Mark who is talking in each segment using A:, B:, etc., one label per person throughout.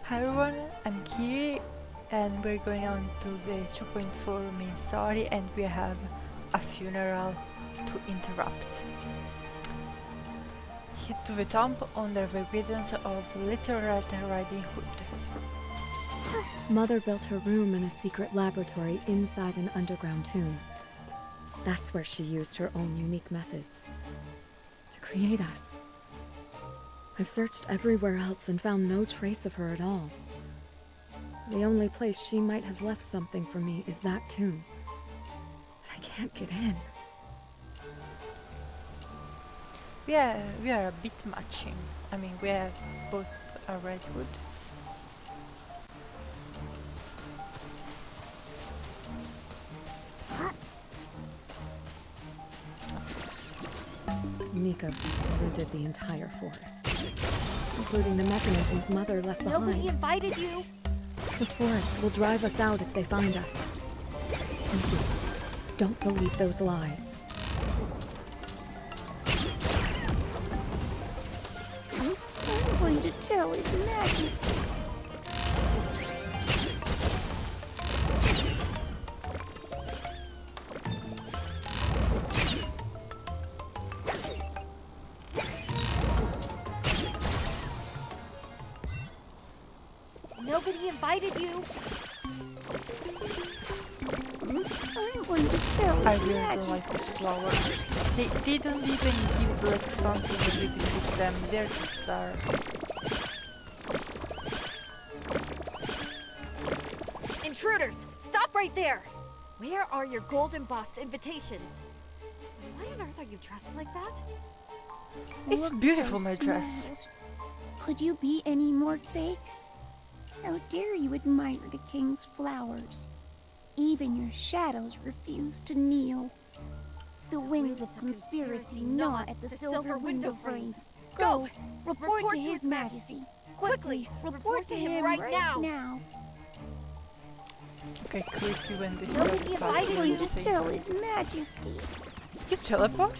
A: Hi everyone, I'm Kiri and we're going on to the 2.4 main story and we have a funeral to interrupt. Head to the tomb under the guidance of Little Red Riding Hood.
B: Mother built her room in a secret laboratory inside an underground tomb. That's where she used her own unique methods to create us. I've searched everywhere else and found no trace of her at all. The only place she might have left something for me is that tomb. But I can't get in.
A: We are a bit matching. I mean, we have both a red hood.
B: Nikos has polluted the entire forest, including the mechanisms Mother left behind.
C: Nobody invited you!
B: The forest will drive us out if they find us. Nikki, don't believe those lies.
C: I'm going to tell His Majesty. Nobody invited you! I'm going to tell
A: I
C: His
A: really don't like
C: Majesty.
A: this flower. They don't even give like something that we can fix them. They're just there.
C: Intruders! Stop right there! Where are your gold embossed invitations? Why on earth are you dressed like that?
A: It's
D: Look
A: beautiful,
D: how
A: my dress.
D: smells. Could you be any more fake? How dare you admire the king's flowers? Even your shadows refuse to kneel. The wings of conspiracy gnaw at the silver window frames. Go! Report to His Majesty! Quickly! Report to him right now!
A: Okay, creepy when this
C: Nobody
A: red
C: invited
A: button
D: Going
C: you.
D: to
A: is
D: tell His Majesty.
A: You teleport?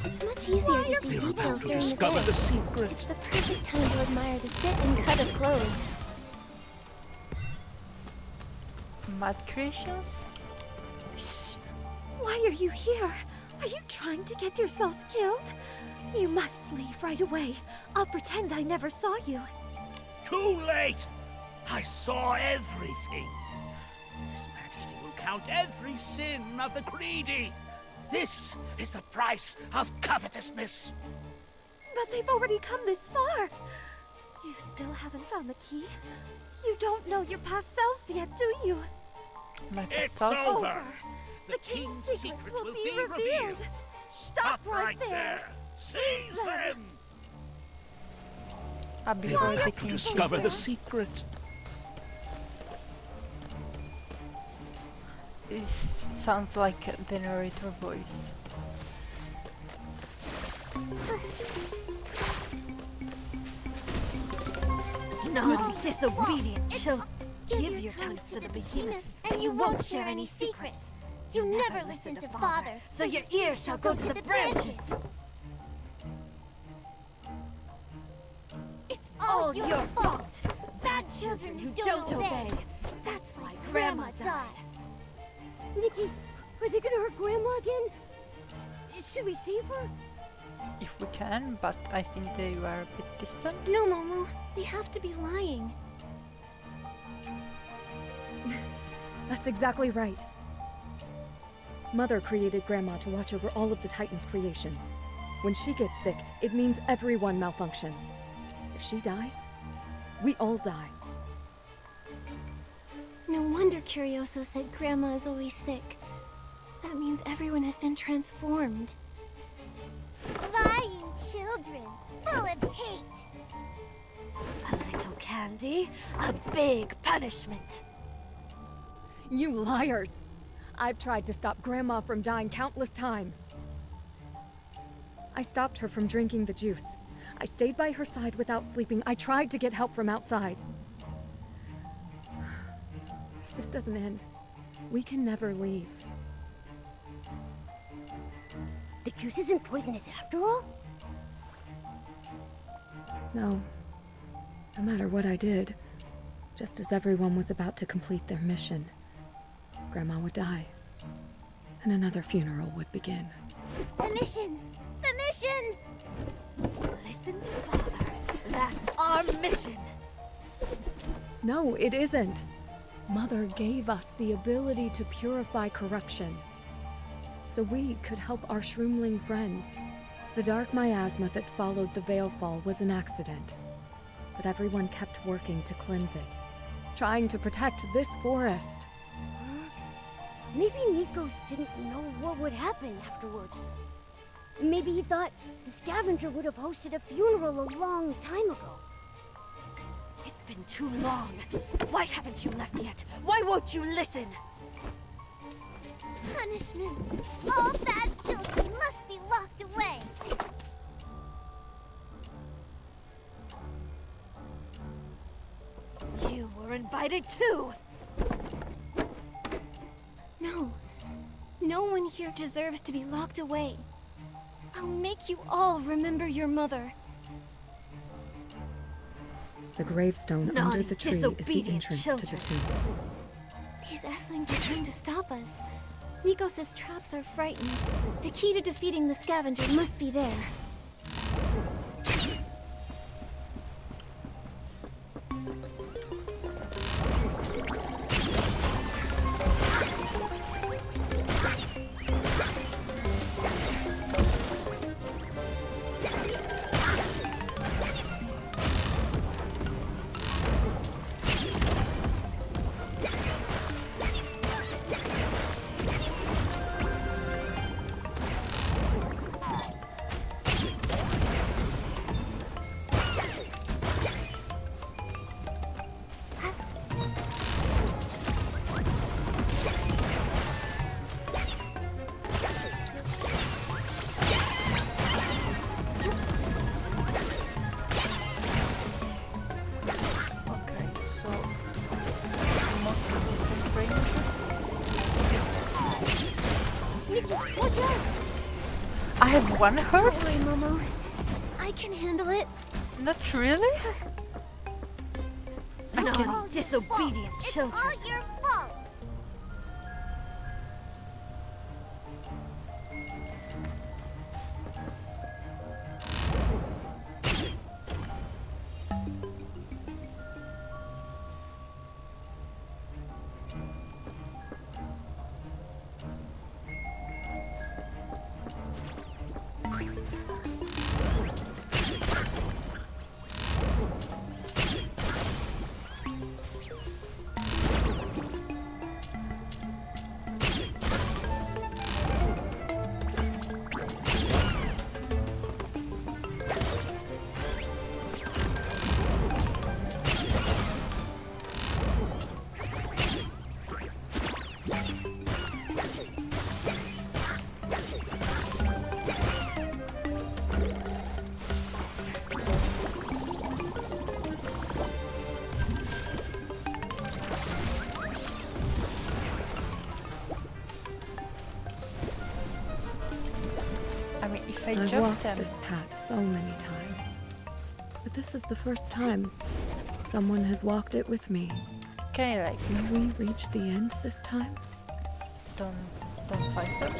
E: It's much easier to see details during the
F: Discover
E: day.
F: the secret.
E: It's the perfect time to admire the fit and cut of clothes.
A: Mad creations?
C: Shh! Why are you here? Are you trying to get yourselves killed? You must leave right away. I'll pretend I never saw you.
F: Too late! I saw everything. His Majesty will count every sin of the greedy. This is the price of covetousness.
C: But they've already come this far. You still haven't found the key? You don't know your past selves yet, do you?
A: My
F: It's
A: self?
F: over. The king's secrets will be revealed. Stop right there. Seize them.
A: Before the
F: To
A: king
F: discover the
A: sees
F: secret.
A: them. It sounds like the narrator voice.
C: Naughty, disobedient children. Give your tongues to the behemoths,
E: and you won't share any secrets. You never listen to Father,
C: so your ears shall go to the branches.
E: It's
C: All
E: all
C: your fault.
E: Bad children who don't obey. That's why Grandma died. Nikki, are they gonna hurt Grandma again? Should we save her?
A: If we can, but I think they were a bit distant.
E: No, Momo. They have to be lying.
B: That's exactly right. Mother created Grandma to watch over all of the Titan's creations. When she gets sick, it means everyone malfunctions. If she dies, we all die.
E: No wonder Curioso said Grandma is always sick. That means everyone has been transformed. Lying children, full of hate.
C: A little candy, a big punishment.
B: You liars! I've tried to stop Grandma from dying countless times. I stopped her from drinking the juice. I stayed by her side without sleeping. I tried to get help from outside. this doesn't end, we can never leave.
E: The juice isn't poisonous after all?
B: No. No matter what I did, just as everyone was about to complete their mission, Grandma would die, and another funeral would begin.
E: The mission! The mission!
C: Listen to Father. That's our mission.
B: No, it isn't. Mother gave us the ability to purify corruption, so we could help our shroomling friends. The dark miasma that followed the Veilfall was an accident, but everyone kept working to cleanse it, trying to protect this forest.
E: Maybe Nikos didn't know what would happen afterwards. Maybe he thought the scavenger would have hosted a funeral a long time ago.
C: It's been too long. Why haven't you left yet? Why won't you listen?
E: Punishment! All bad children must be locked away!
C: You were invited too.
G: No. No one here deserves to be locked away. I'll make you all remember your mother.
B: The gravestone under
C: Naughty,
B: the tree is the
C: disobedient
B: entrance
C: children.
B: to the tomb.
G: These Esslings are trying to stop us. Nikos' traps are frightened. The key to defeating the scavenger must be there.
A: Okay, so most distant range.
E: Nikki, watch out!
A: I have one hurt?
G: Don't worry, Momo. I can handle it.
A: Not really?
C: Naughty, disobedient
E: It's
C: children.
E: all your fault!
A: I mean, if I
B: I've
A: jump
B: walked
A: them,
B: this path so many times, but this is the first time someone has walked it with me.
A: can I like
B: Will we reach the end this time?
A: don't fight them?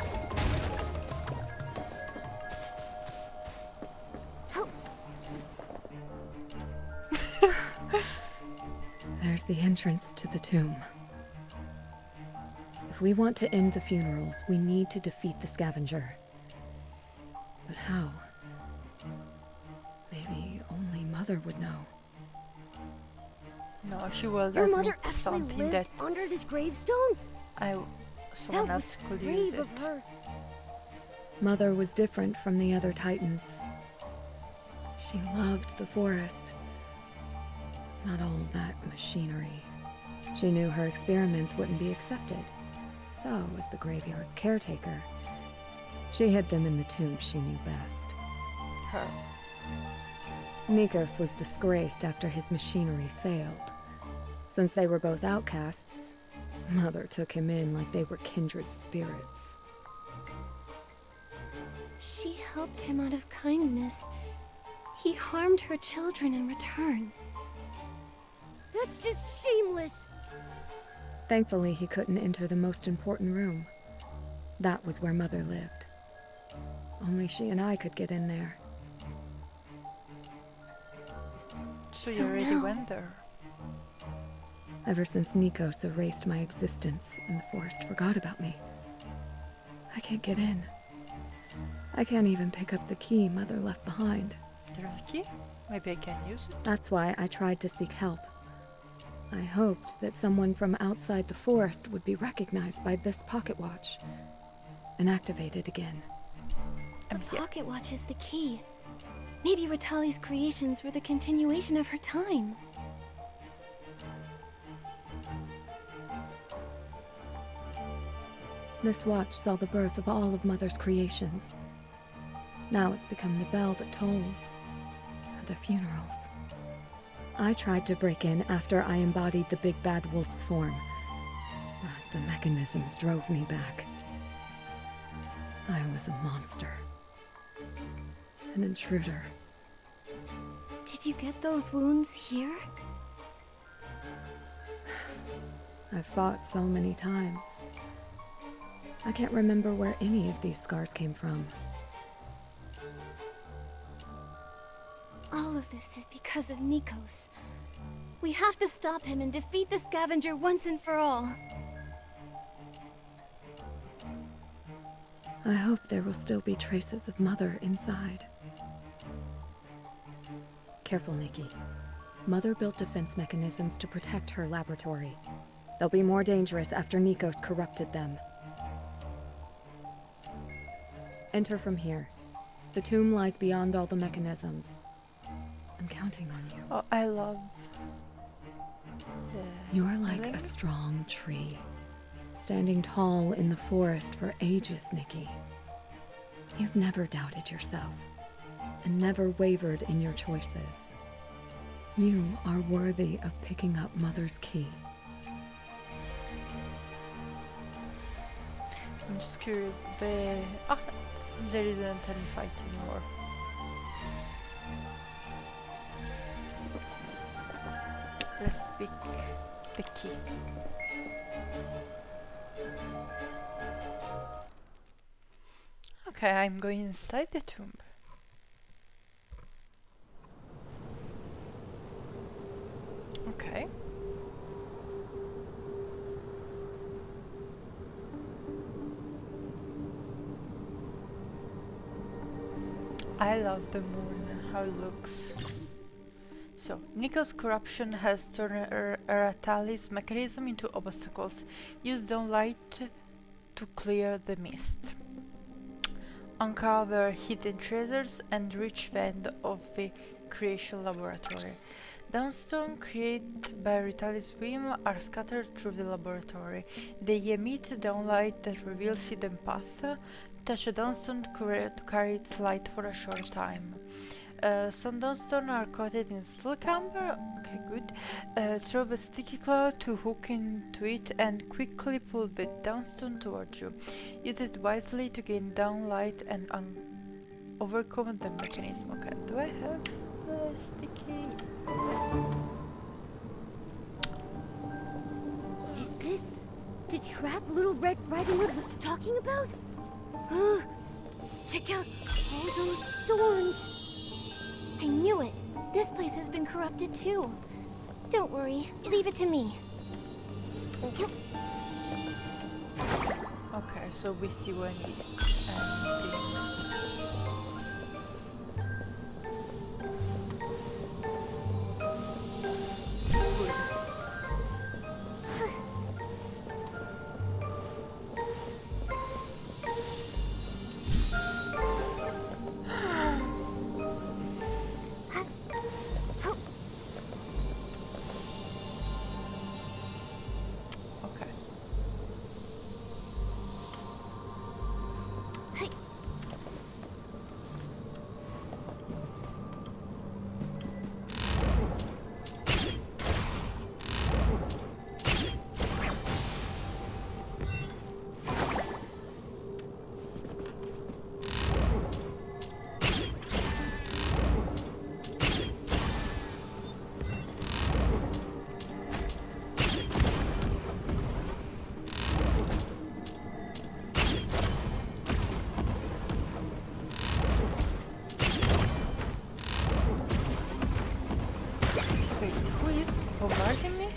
B: There's the entrance to the tomb. If we want to end the funerals, we need to defeat the scavenger. But how? Maybe only Mother would know.
A: No, she will
E: Your
A: let me
E: mother actually
A: something
E: lived
A: that
E: under this gravestone?
A: someone
E: That
A: else
E: was
A: could use
E: brave
A: it.
E: of her.
B: Mother was different from the other Titans. She loved the forest. Not all that machinery. She knew her experiments wouldn't be accepted. So, as the graveyard's caretaker, she hid them in the tomb she knew best.
A: Her.
B: Nikos was disgraced after his machinery failed. Since they were both outcasts, Mother took him in like they were kindred spirits.
G: She helped him out of kindness. He harmed her children in return.
E: That's just shameless.
B: Thankfully, he couldn't enter the most important room. That was where Mother lived. Only she and I could get in there.
A: So you already
G: now-
A: went there.
B: Ever since Nikos erased my existence and the forest forgot about me, I can't get in. I can't even pick up the key Mother left behind.
A: There's a key? Maybe I can use it.
B: That's why I tried to seek help. I hoped that someone from outside the forest would be recognized by this pocket watch and activated again.
A: I'm here.
G: Pocket watch is the key. Maybe Ritali's creations were the continuation of her time.
B: This watch saw the birth of all of Mother's creations. Now it's become the bell that tolls at the funerals. I tried to break in after I embodied the big bad wolf's form, but the mechanisms drove me back. I was a monster. An intruder.
G: Did you get those wounds here?
B: I've fought so many times. I can't remember where any of these scars came from.
G: All of this is because of Nikos. We have to stop him and defeat the scavenger once and for all.
B: I hope there will still be traces of Mother inside. Careful, Nikki. Mother built defense mechanisms to protect her laboratory. They'll be more dangerous after Nikos corrupted them. Enter from here. The tomb lies beyond all the mechanisms. I'm counting on you.
A: Oh, I love the
B: You're like
A: building.
B: a strong tree, standing tall in the forest for ages, Nikki. You've never doubted yourself, and never wavered in your choices. You are worthy of picking up Mother's key.
A: I'm just curious. There isn't any fight anymore. Let's pick the key. Okay, I'm going inside the tomb. Okay. I love the moon, how it looks. So, Nikos' corruption has turned Ratali's mechanism into obstacles. Use downlight to clear the mist. Uncover hidden treasures and reach the end of the creation laboratory. Downstone created by Ritali's whim are scattered through the laboratory. They emit downlight that reveals hidden path. Touch a downstone to carry its light for a short time. Some downstone are coated in silicamber. Okay, good. Throw the sticky cloud to hook into it and quickly pull the downstone towards you. Use it wisely to gain downlight and overcome the mechanism. Okay, do I have the sticky?
E: Is this the trap Little Red Riding Hood was talking about? Check out all those thorns.
G: I knew it. This place has been corrupted too. Don't worry. Leave it to me.
A: Okay, so we see one is okay. guarding me?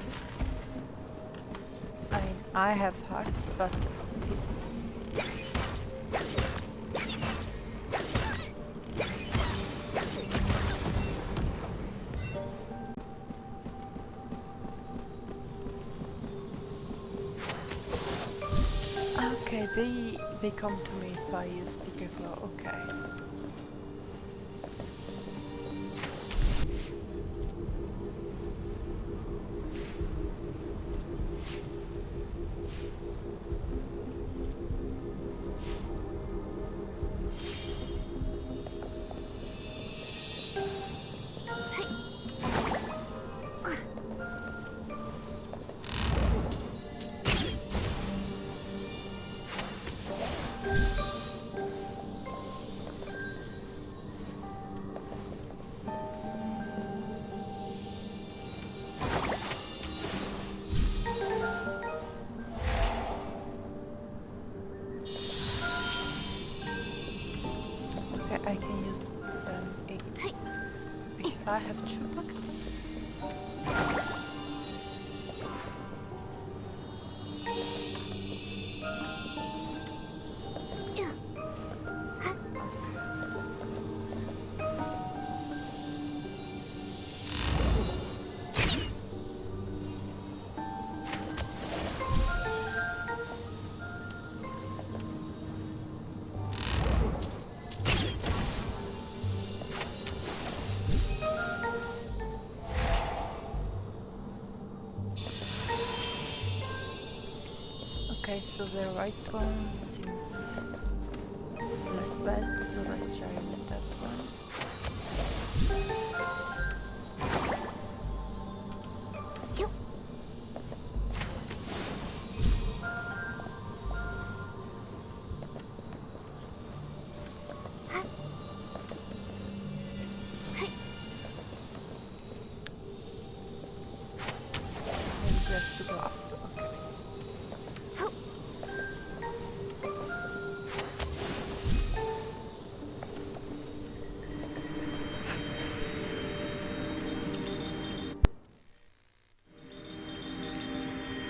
A: I mean, I have hearts, but okay, they come to me if I use Nikki flow. Okay. Okay, I can use them if I have two buckets. Okay, so the right one seems less bad, so let's try with that one. Maybe we have to go up. Okay.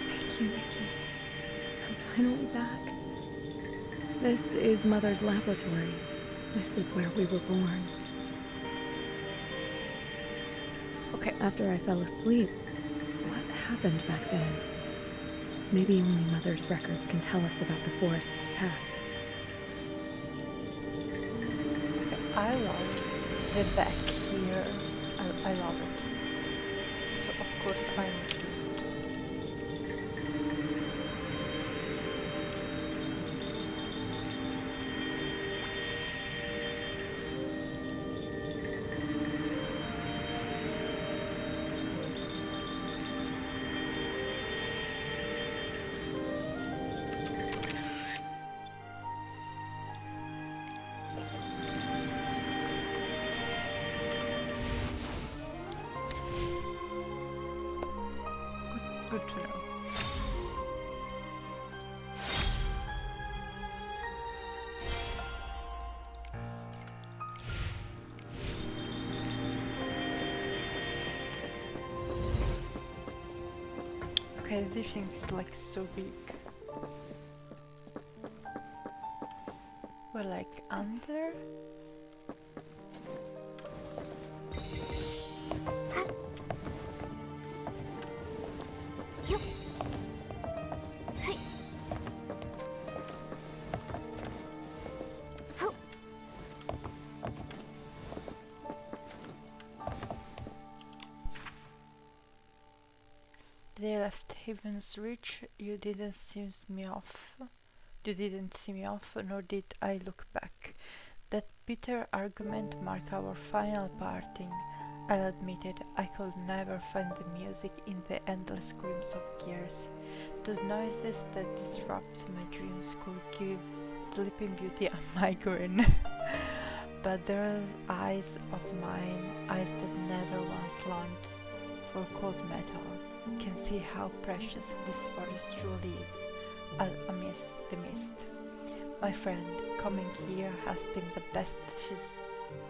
B: Thank you, Nikki. I'm finally back. This is Mother's laboratory. This is where we were born.
A: Okay.
B: After I fell asleep, what happened back then? Maybe only Mother's records can tell us about the forest's past.
A: Okay, I love the back here. I love it. So of course I want to do it. Good to know. Okay, this thing is like so big. We're like under. They left Haven's Reach. You didn't see me off. You didn't see me off, nor did I look back. That bitter argument marked our final parting. I'll admit it, I could never find the music in the endless screams of gears. Those noises that disrupt my dreams could give Sleeping Beauty a migraine. But there are eyes of mine, eyes that never once longed for cold metal, can see how precious this forest truly is. I'll miss the mist. My friend, coming here has been the best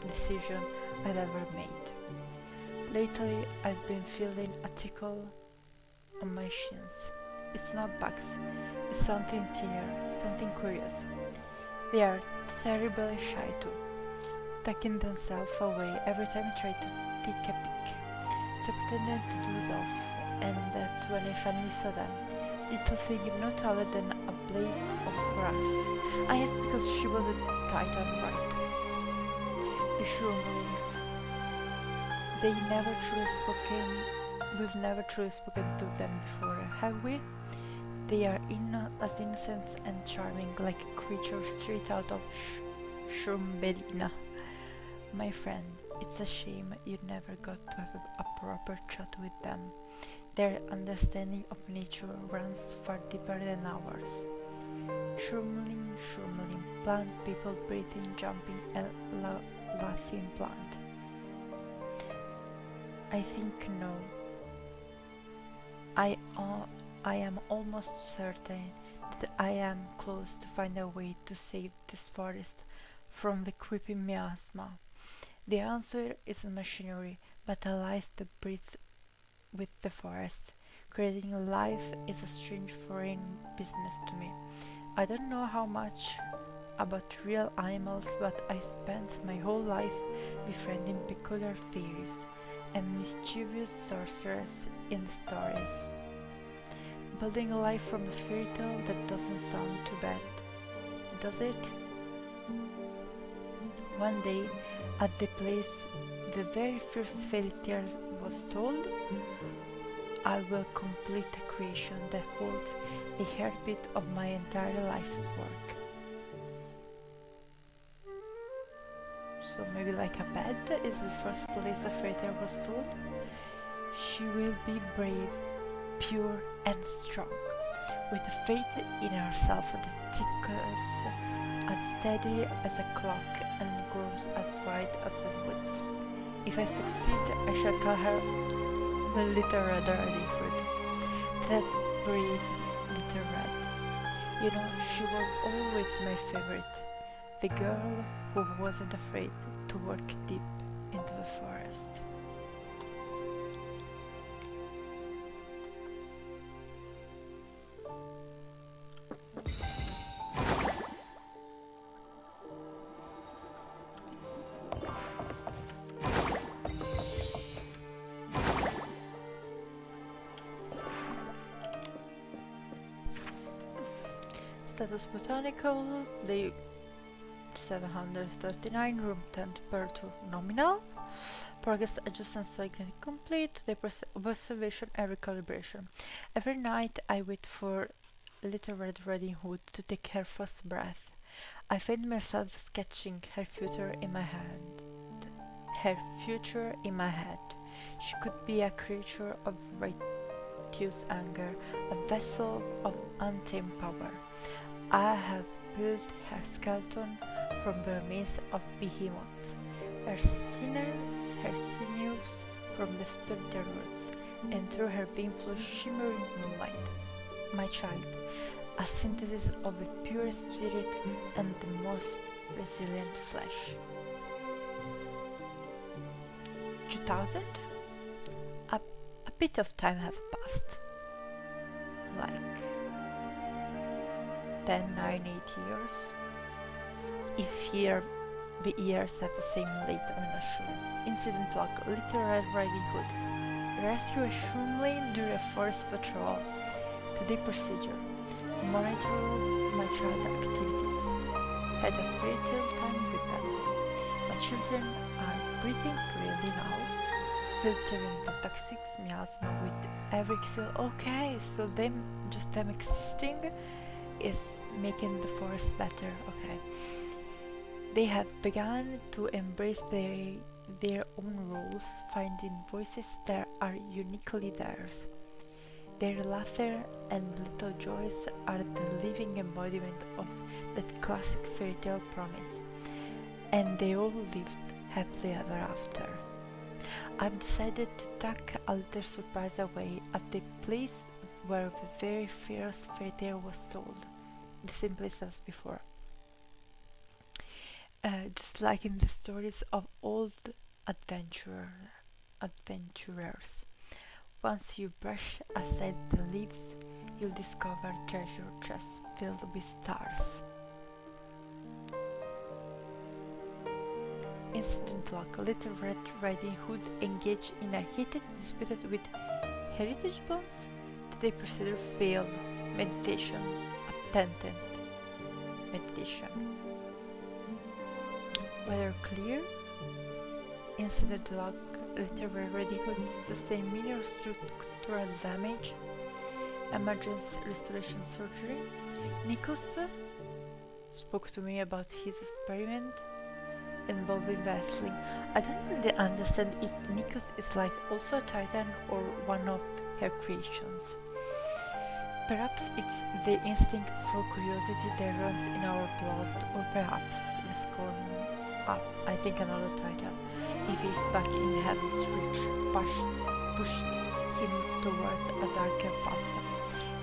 A: decision I've ever made. Lately, I've been feeling a tickle on my shins. It's not bugs, it's something thinner, something curious. They are terribly shy too, tucking themselves away every time I try to take a peek. So I pretended to doze off, and that's when I finally saw them. Little thing no taller than a blade of grass. Ah yes, because she was a titan, right? The shroomlings. They never truly spoken. We've never truly spoken to them before, have we? They are as innocent and charming, like a creature straight out of Shrumbelina. My friend, it's a shame you never got to have a proper chat with them. Their understanding of nature runs far deeper than ours. Shroomling, plant, people, breathing, jumping, and laughing plant. I think no. I am almost certain that I am close to find a way to save this forest from the creepy miasma. The answer isn't machinery, but a life that breathes with the forest. Creating life is a strange foreign business to me. I don't know how much about real animals, but I spent my whole life befriending peculiar fairies and mischievous sorcerers in the stories. Building a life from a fairy tale that doesn't sound too bad, does it? One day, at the place the very first fairy tale was told, I will complete a creation that holds the heartbeat of my entire life's work. So maybe like a bed is the first place a fairy tale was told. She will be brave, pure and strong, with a faith in herself that tickles as steady as a clock and grows as wide as the woods. If I succeed, I shall call her the Little Red Riding Hood. That brave Little Red. You know, she was always my favorite. The girl who wasn't afraid to work deep into the forest. Status Botanical, day 739, room temperature nominal. Progress adjustments slightly complete, the observation and recalibration. Every night I wait for Little Red Riding Hood to take her first breath. I find myself sketching her future in my hand. Her future in my head. She could be a creature of righteous anger, a vessel of untamed power. I have built her skeleton from the remains of behemoths, her sinews from the sturdy roots, and through her veins flows shimmering moonlight. My child, a synthesis of the purest spirit and the most resilient flesh. 2000? A bit of time have passed. Like 10, 9, 8 years. If here the years have the same length, I'm not sure. Incident log, Little Red Riding Hood. Rescue a shroomling during a forest patrol. Today procedure. Monitor my child activities. Had a fairy tale time with them. My children are breathing freely now, filtering the toxic miasma with every exhale. Okay, so them existing is making the forest better. Okay. They have begun to embrace their own rules, finding voices that are uniquely theirs. Their laughter and little joys are the living embodiment of that classic fairy tale promise. And they all lived happily ever after. I've decided to tuck a little surprise away at the place where the very first fairy tale was told, the same place as before. Just like in the stories of old adventurers. Once you brush aside the leaves, you'll discover treasure chests filled with stars. Instant luck. Little Red Riding Hood engaged in a heated dispute with heritage bonds that they consider failed. Meditation. Attendant. Meditation. Weather clear. Instant luck. Little Red Riding Hood sustained minor structural damage. Emergency restoration surgery. Nikos spoke to me about his experiment involving wrestling. I don't really understand if Nikos is like also a titan or one of her creations. Perhaps it's the instinct for curiosity that runs in our blood, or perhaps we scorn up, I think another titan, if he's back in heaven's reach, pushed him towards a darker path.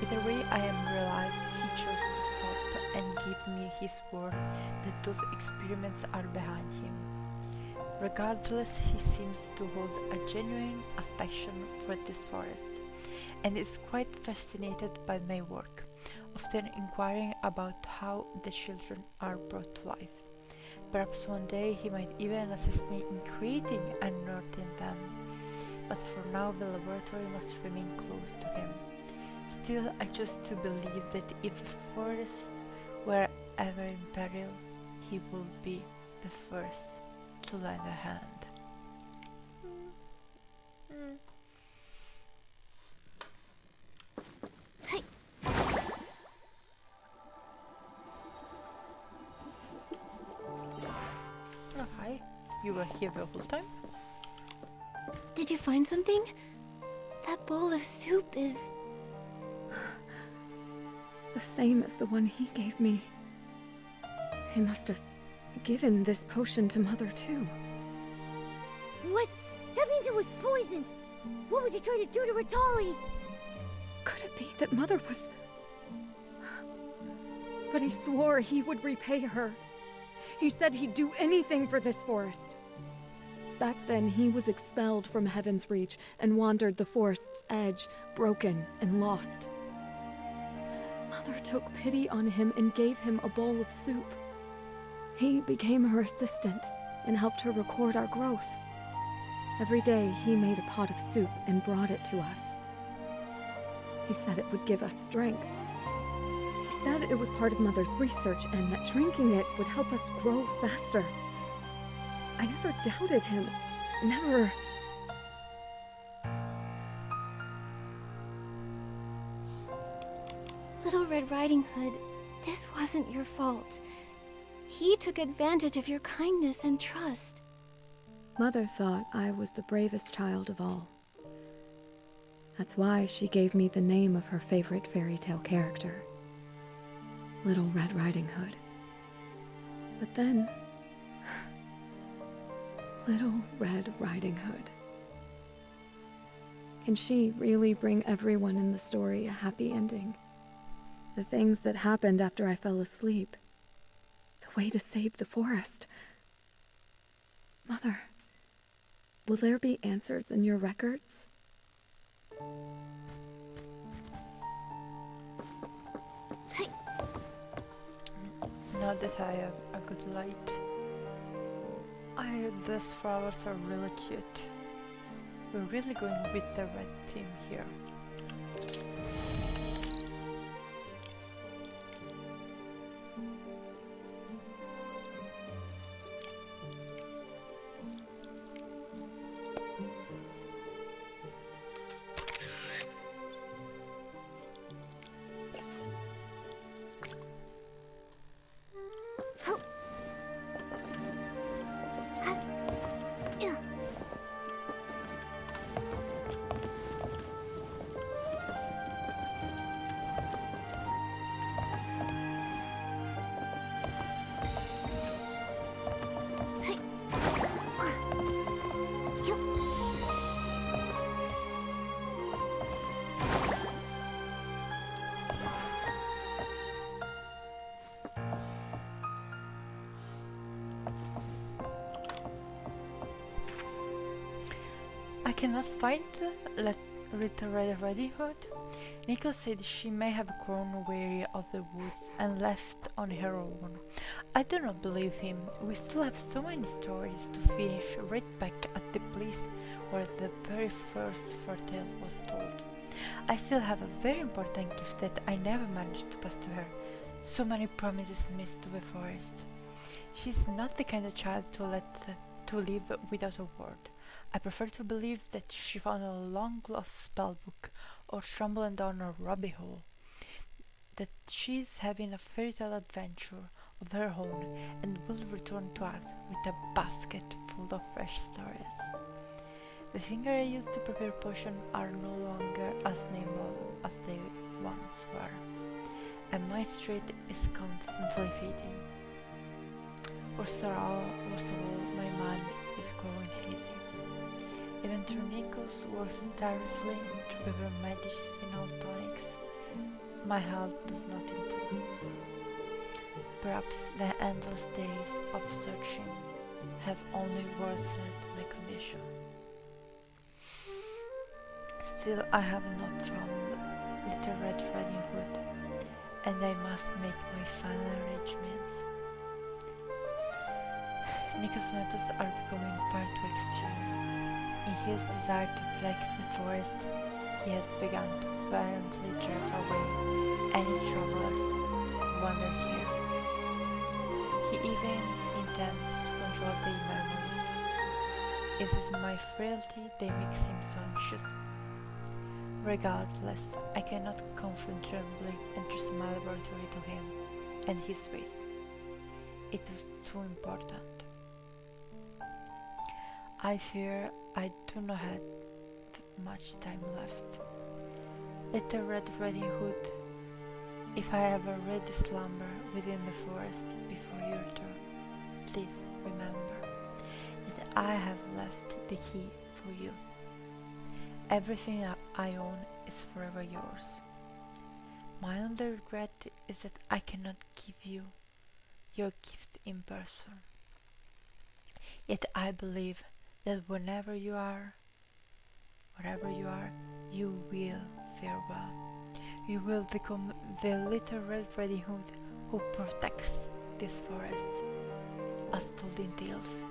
A: Either way, I am realized he chose to stop and give me his word that those experiments are behind him. Regardless, he seems to hold a genuine affection for this forest, and is quite fascinated by my work, often inquiring about how the children are brought to life. Perhaps one day he might even assist me in creating and nurturing them, but for now the laboratory must remain close to him. Still, I choose to believe that if the forest were ever in peril, he will be the first to lend a hand.
G: Hey.
A: Oh, hi. You were here the whole time?
G: Did you find something? That bowl of soup is...
B: The same as the one he gave me. He must have given this potion to Mother too.
C: What? That means it was poisoned! What was he trying to do to Ritali?
B: Could it be that Mother was... But he swore he would repay her. He said he'd do anything for this forest. Back then, he was expelled from Heaven's Reach and wandered the forest's edge, broken and lost. Mother took pity on him and gave him a bowl of soup. He became her assistant and helped her record our growth. Every day, he made a pot of soup and brought it to us. He said it would give us strength. He said it was part of Mother's research and that drinking it would help us grow faster. I never doubted him. Never.
G: Little Red Riding Hood, this wasn't your fault. He took advantage of your kindness and trust.
B: Mother thought I was the bravest child of all. That's why she gave me the name of her favorite fairy tale character, Little Red Riding Hood. But then, Little Red Riding Hood. Can she really bring everyone in the story a happy ending? The things that happened after I fell asleep. The way to save the forest. Mother, will there be answers in your records?
A: Now that I have a good light, these flowers are really cute. We're really going with the red theme here. I cannot find Little Red Riding Hood? Nico said she may have grown weary of the woods and left on her own. I do not believe him. We still have so many stories to finish right back at the place where the very first foretale was told. I still have a very important gift that I never managed to pass to her. So many promises missed to the forest. She's not the kind of child to live without a word. I prefer to believe that she found a long-lost spellbook or stumbled down a rabbit hole, that she is having a fairy tale adventure of her own and will return to us with a basket full of fresh stories. The things I use to prepare potions are no longer as nimble as they once were, and my strength is constantly fading. Worst of all, my mind is growing hazy. Even Nikos works tirelessly to prepare medicinal tonics, my health does not improve. Perhaps the endless days of searching have only worsened my condition. Still, I have not found Little Red Riding Hood, and I must make my final arrangements. Nico's methods are becoming far too extreme. In his desire to plague the forest, he has begun to violently drive away any travelers who wander here. He even intends to control their memories. It is my frailty that makes him so anxious. Regardless, I cannot comfortably entrust my laboratory to him and his ways. It is too important. I fear I do not have much time left. Little Red Riding Hood, if I ever read the slumber within the forest before your return, please remember that I have left the key for you. Everything that I own is forever yours. My only regret is that I cannot give you your gift in person. Yet I believe that wherever you are, you will fare well. You will become the Little Red Riding Hood who protects this forest, as told in tales,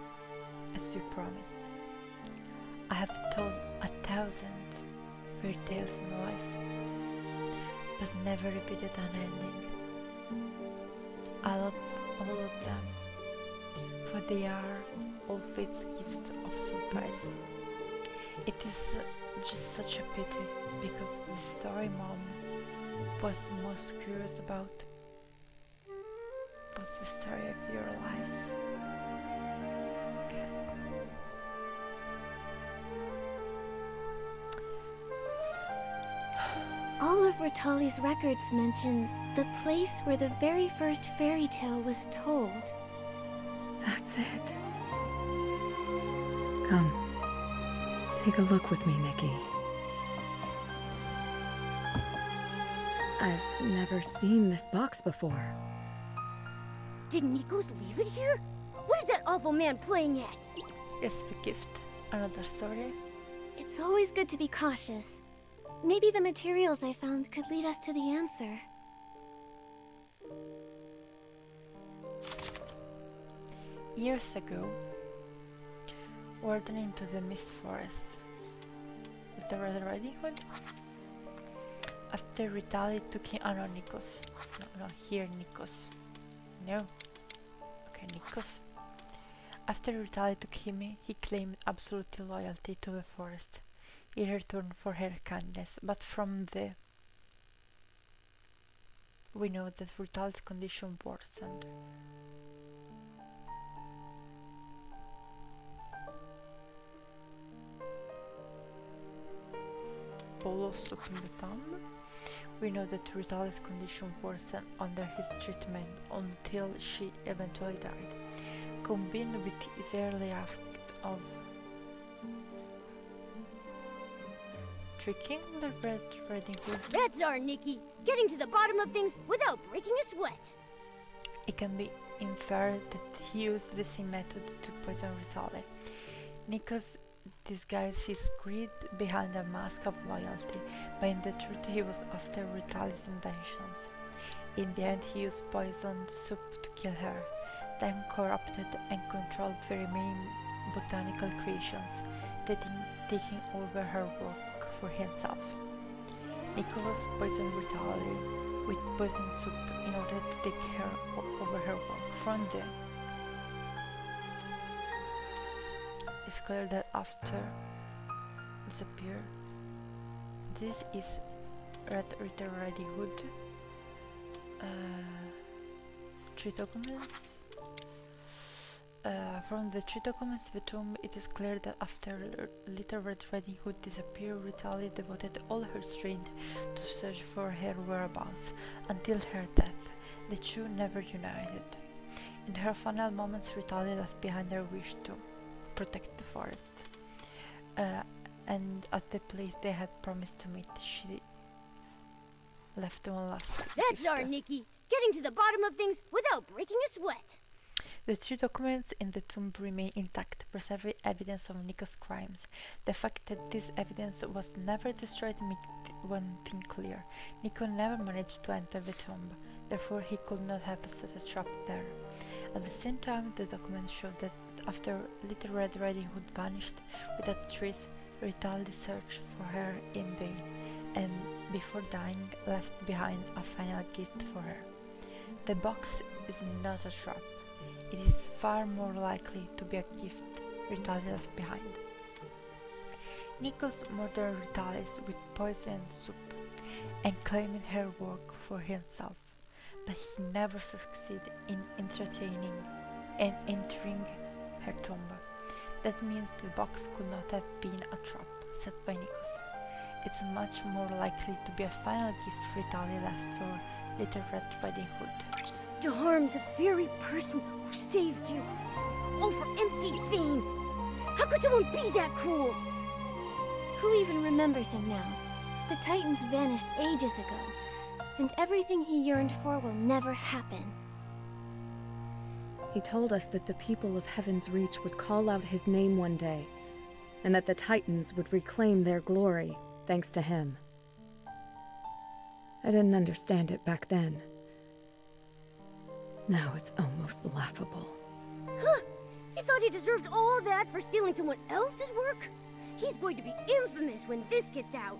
A: as you promised. I have told 1,000 fairy tales in life, but never repeated an ending. I love all of them, for they are all fate's gifts of surprise. It is just such a pity, because the story Mom was most curious about was the story of your life. Okay.
G: All of Ritali's records mention the place where the very first fairy tale was told.
B: That's it. Come. Take a look with me, Nikki. I've never seen this box before.
C: Did Nikos leave it here? What is that awful man playing at?
A: Yes, the gift. Another story.
G: It's always good to be cautious. Maybe the materials I found could lead us to the answer.
A: Years ago, warden into the mist forest with the Red Riding Hood. After Ritali took him, no, Nikos. No, here Nikos. No. Okay, Nikos. After Ritali took him, he claimed absolute loyalty to the forest in return for her kindness, but from the we know that Ritali's condition worsened. Bolos in the tomb. We know that Ritali's condition worsened under his treatment until she eventually died. Combined with his early act of tricking the Red Riding Hood,
C: That's our Nikki, getting to the bottom of things without breaking a sweat.
A: it can be inferred that he used the same method to poison Ritali. Nikos disguised his greed behind a mask of loyalty, but in the truth he was after Ritali's inventions. In the end, he used poisoned soup to kill her, then corrupted and controlled the remaining botanical creations, taking over her work for himself. Nicholas poisoned Ritali with poisoned soup in order to take over her work. From there, it's clear that after disappear, this is Red Riding Hood. Three documents. From the three documents of the tomb, it is clear that after Little Red Riding Hood disappeared, Ritali devoted all her strength to search for her whereabouts until her death. The two never united. In her final moments, Ritali left behind her wish to protect the forest. And at the place they had promised to meet, she left one last
E: That's
A: gift.
E: our Nikki, getting to the bottom of things without breaking a sweat.
A: The two documents in the tomb remain intact, preserving evidence of Nico's crimes. The fact that this evidence was never destroyed makes one thing clear. Nico never managed to enter the tomb, therefore he could not have set a trap there. At the same time, the documents show that after Little Red Riding Hood vanished without a trace, Ritali searched for her in vain, and before dying left behind a final gift for her. The box is not a trap. It is far more likely to be a gift Ritali left behind. Nikos murdered Ritalis with poisoned soup and claiming her work for himself, but he never succeeded in entertaining and entering her tomb. That means the box could not have been a trap set by Nikos. It's much more likely to be a final gift Ritali left for Little Red Riding Hood.
E: To harm the very person who saved you. All for empty fame. How could someone be that cruel?
G: Who even remembers him now? The Titans vanished ages ago, and everything he yearned for will never happen.
B: He told us that the people of Heaven's Reach would call out his name one day, and that the Titans would reclaim their glory, thanks to him. I didn't understand it back then. Now it's almost laughable.
E: Huh! He thought he deserved all that for stealing someone else's work? He's going to be infamous when this gets out.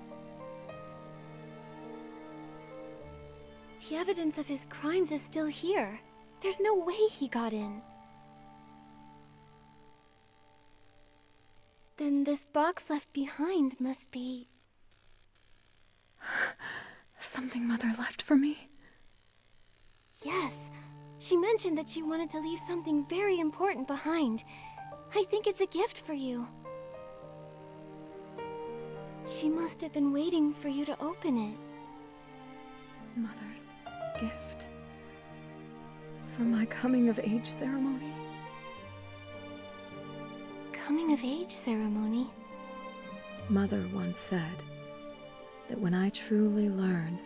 G: The evidence of his crimes is still here. There's no way he got in. Then this box left behind must be...
B: Something Mother left for me?
G: Yes. She mentioned that she wanted to leave something very important behind. I think it's a gift for you. She must have been waiting for you to open it.
B: Mother's gift? For my coming-of-age ceremony?
G: Coming-of-age ceremony?
B: Mother once said that when I truly learned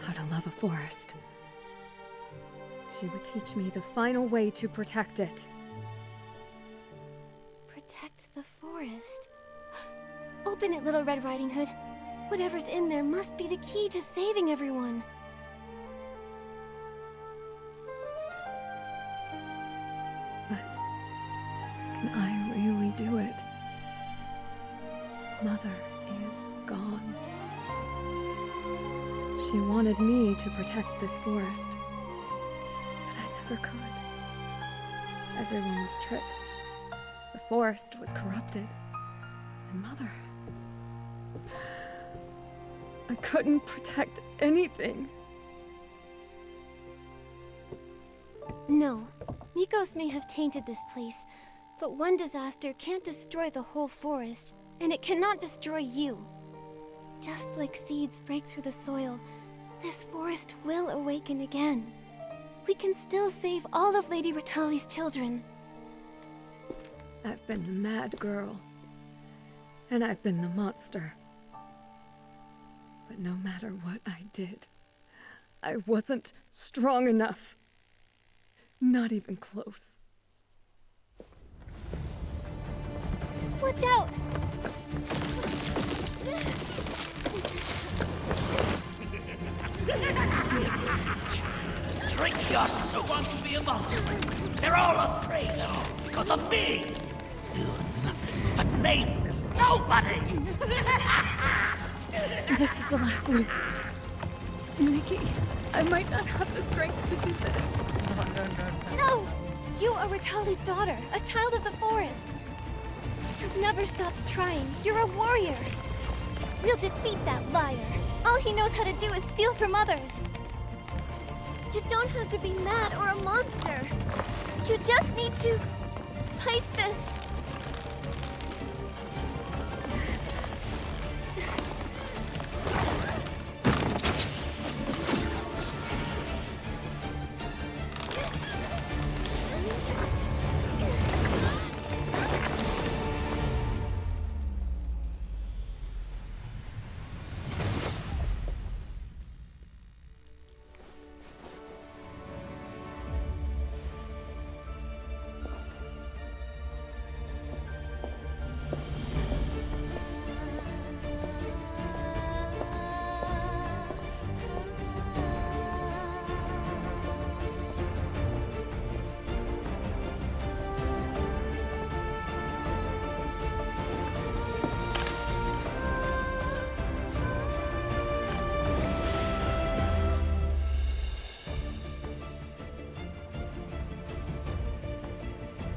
B: how to love a forest, she would teach me the final way to protect it.
G: Protect the forest. Open it, Little Red Riding Hood. Whatever's in there must be the key to saving everyone.
B: But can I really do it? Mother is gone. She wanted me to protect this forest, but I never could. Everyone was tricked. The forest was corrupted. And Mother... I couldn't protect anything.
G: No. Nikos may have tainted this place, but one disaster can't destroy the whole forest, and it cannot destroy you. Just like seeds break through the soil, this forest will awaken again. We can still save all of Lady Ritali's children.
B: I've been the mad girl, and I've been the monster. But no matter what I did, I wasn't strong enough. Not even close.
G: Watch out!
F: Drink your soup. Want to be among them. They're all afraid because of me. You're nothing but nameless nobody.
B: This is the last loop. Nikki, I might not have the strength to do this.
G: No! You are Ritali's daughter, a child of the forest. You've never stopped trying. You're a warrior. We'll defeat that liar. All he knows how to do is steal from others. You don't have to be mad or a monster. You just need to fight this.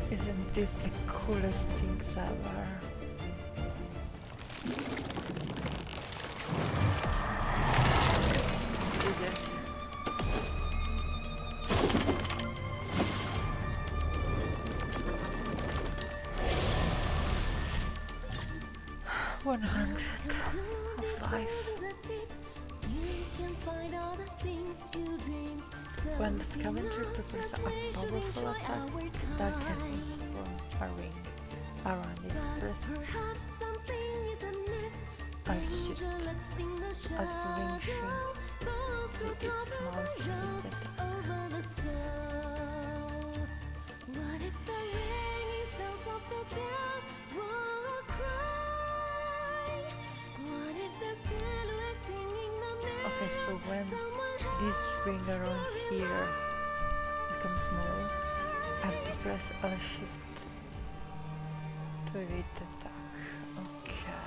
A: Isn't this the coolest things ever? Is it? One hundred of life. When the scavenger prepares a powerful attack, dark essence forms a ring around it. Press Alt Shift as the ring shrinks to its smallest hinted. Okay, so when this ring around here becomes small, I have to press Alt Shift to evade the attack. Okay.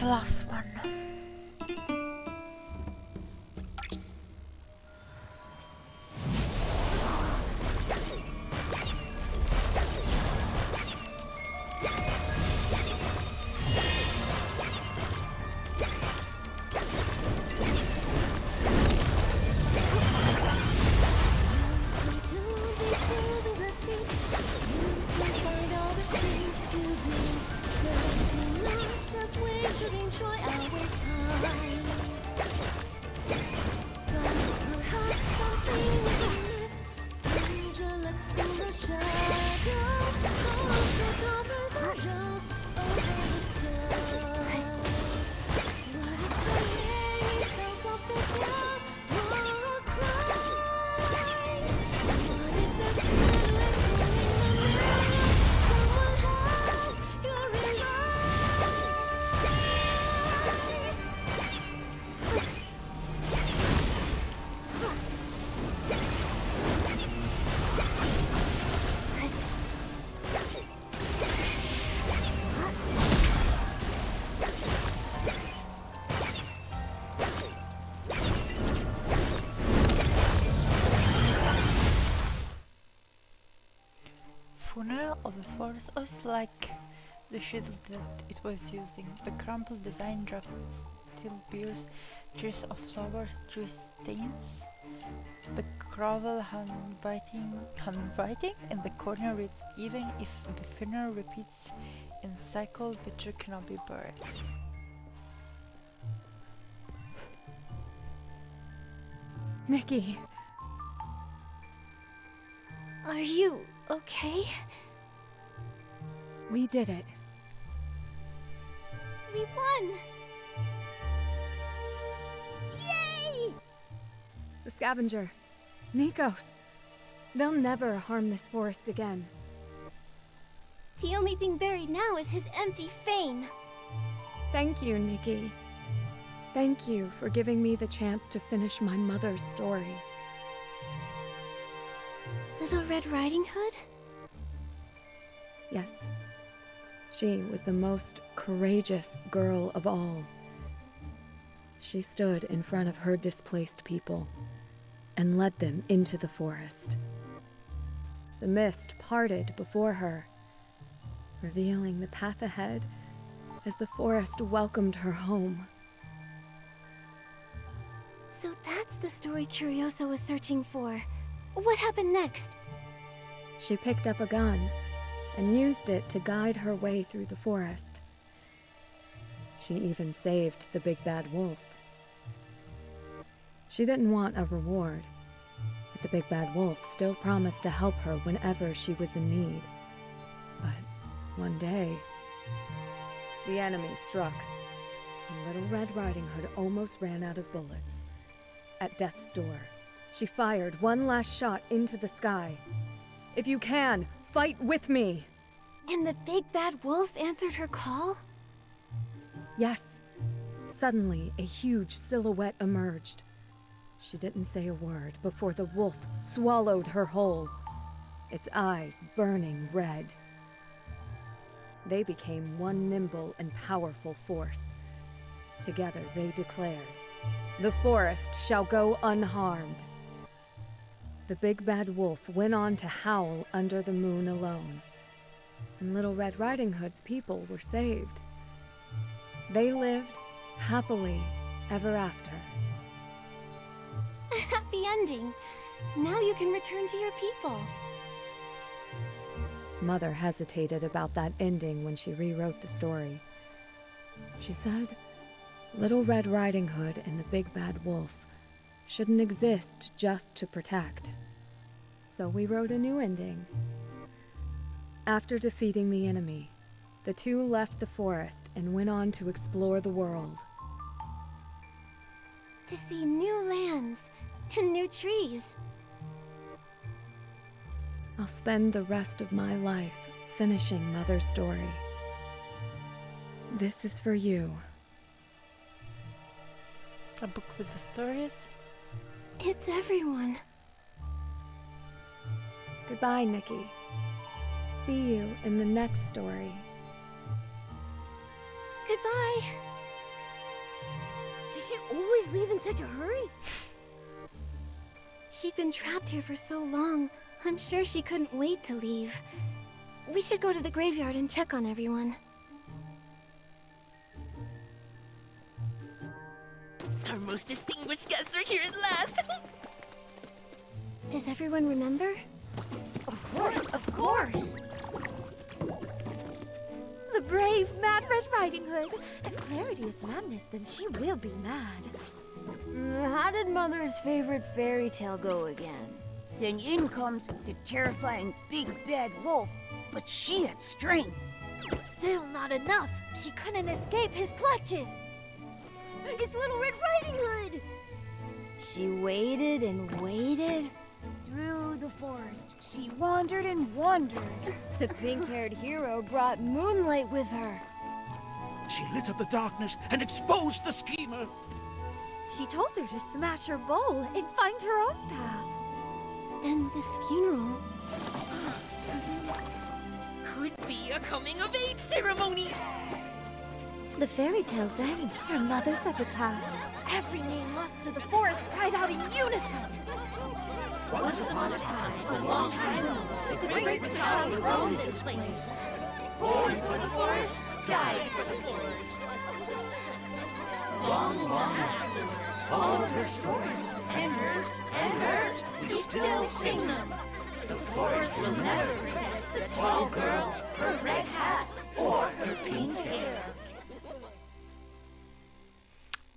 A: the last one. Funeral of the forest was like the shield that it was using. The crumpled design draft still bears traces of flowers, tree stains. The gravel handwriting in the corner reads, "Even if the funeral repeats in cycle, the tree cannot be buried."
B: Nikki,
G: Are you okay?
B: we did it.
G: We won!
B: The scavenger. Nikos. They'll never harm this forest again.
G: The only thing buried now is his empty fame.
B: Thank you, Nikki. Thank you for giving me the chance to finish my mother's story.
G: Little Red Riding Hood?
B: Yes. She was the most courageous girl of all. She stood in front of her displaced people and led them into the forest. The mist parted before her, revealing the path ahead as the forest welcomed her home.
G: So that's the story Curioso was searching for. What happened next?
B: She picked up a gun and used it to guide her way through the forest. She even saved the big bad wolf. She didn't want a reward, but the big bad wolf still promised to help her whenever she was in need. But one day, the enemy struck, and Little Red Riding Hood almost ran out of bullets. At death's door, she fired one last shot into the sky. "If you can, fight with me!"
G: And the big bad wolf answered her call?
B: Yes. Suddenly, a huge silhouette emerged. She didn't say a word before the wolf swallowed her whole, its eyes burning red. They became one nimble and powerful force. Together they declared, "The forest shall go unharmed." The big bad wolf went on to howl under the moon alone, and Little Red Riding Hood's people were saved. They lived happily ever after.
G: A happy ending. Now you can return to your people.
B: Mother hesitated about that ending when she rewrote the story. She said, Little Red Riding Hood and the Big Bad Wolf shouldn't exist just to protect. So we wrote a new ending. After defeating the enemy, the two left the forest and went on to explore the world.
G: To see new lands and new trees.
B: I'll spend the rest of my life finishing Mother's story. This is for you.
A: A book with the stories?
G: It's everyone.
B: Goodbye, Nikki. See you in the next story.
G: Goodbye.
E: she always leave in such a hurry?
G: She'd been trapped here for so long. I'm sure she couldn't wait to leave. We should go to the graveyard and check on everyone.
H: Our most distinguished guests are here at last!
G: Does everyone remember?
C: Of course! The brave, mad Red Riding Hood. If Clarity is madness, then she will be mad.
E: How did Mother's favorite fairy tale go again?
D: Then in comes the terrifying big bad wolf, but she had strength.
C: Still not enough. She couldn't escape his clutches.
E: It's Little Red Riding Hood! She waited and waited.
D: Through the forest, she wandered and wandered.
E: The pink-haired hero brought moonlight with her.
F: She lit up the darkness and exposed the schemer.
C: She told her to smash her bowl and find her own path.
G: Then this funeral...
H: Could be a coming-of-age ceremony!
C: The fairy tales end. Her mother's epitaph. Every name lost to the forest cried out in unison.
F: Once upon a time, a long time ago, the great battalion roamed this place. Born for the forest, died for the forest. Long, long after, all of her stories, and hers, we still sing them. The forest will never forget the tall girl, her red hat, or her pink hair.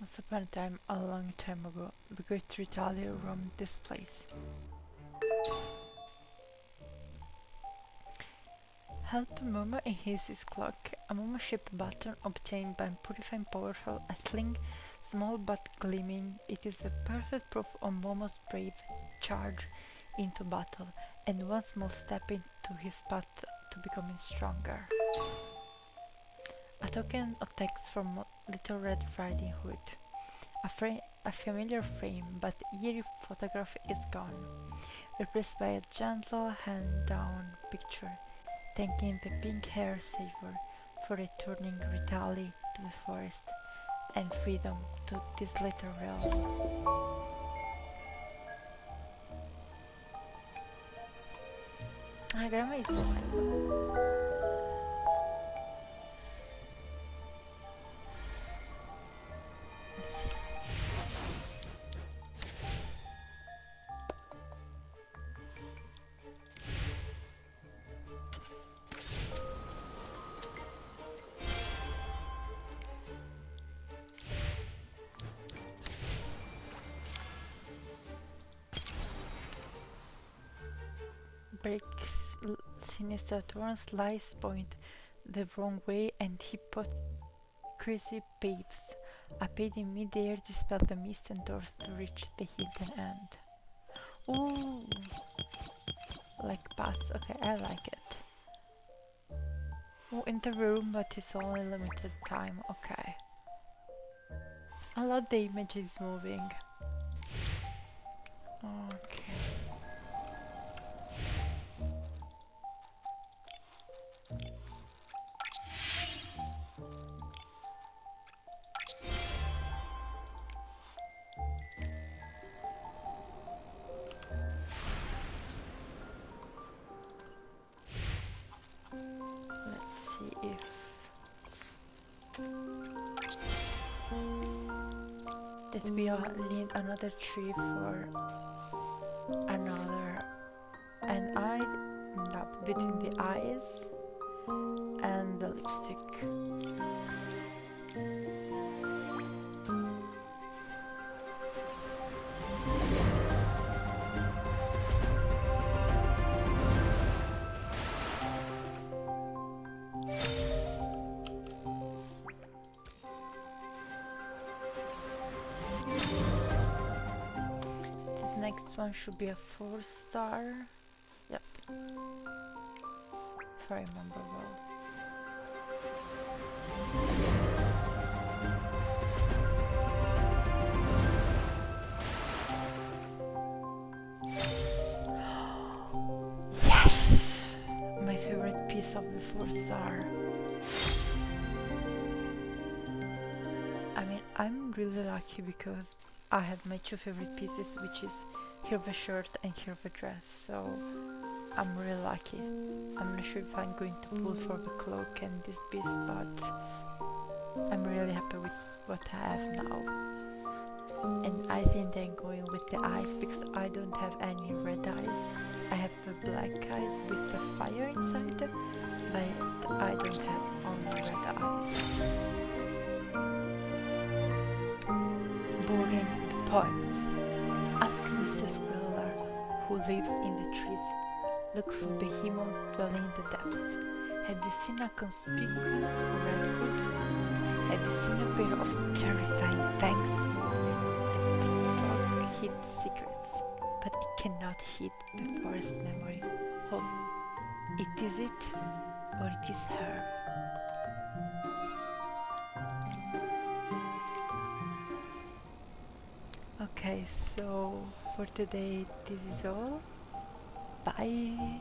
A: Once upon a time, a long time ago, the great Ritalia roamed this place. Help Momo enhance his clock. A Momo ship button obtained by purifying powerful, a sling, small but gleaming. It is a perfect proof of Momo's brave charge into battle, and one small step into his path to becoming stronger. A token of text from Little Red Riding Hood. A familiar frame, but eerie photograph is gone, replaced by a gentle hand-down picture, thanking the pink-haired savior for returning Ritali to the forest and freedom to this little realm. Grandma is fine. Breaks sinister turns, slice point the wrong way, and hypocrisy paves. A page in mid-air dispel the mist and doors to reach the hidden end. Ooh, like paths. Okay, I like it. Oh, enter the room, but it's only limited time. Okay. I love the image is moving. Okay. Let's see if that we need another tree for another an eye, not between the eyes and the lipstick. Next one should be a 4-star. Yep. If I remember well. Yes! My favorite piece of the 4-star. I mean, I'm really lucky because I have my two favorite pieces, which is here the shirt and here the dress, so I'm really lucky. I'm not sure if I'm going to pull for the cloak and this piece, but I'm really happy with what I have now. And I think I'm going with the eyes because I don't have any red eyes. I have the black eyes with the fire inside, but I don't have only red eyes. Boring the poems. Ask Mr. Squirrel who lives in the trees. Look for behemoth dwelling in the depths. Have you seen a conspicuous red hood? Have you seen a pair of terrifying fangs? The fog hides secrets, but it cannot hid the forest memory. Oh, it is it, or it is her. Okay, so for today this is all. Bye!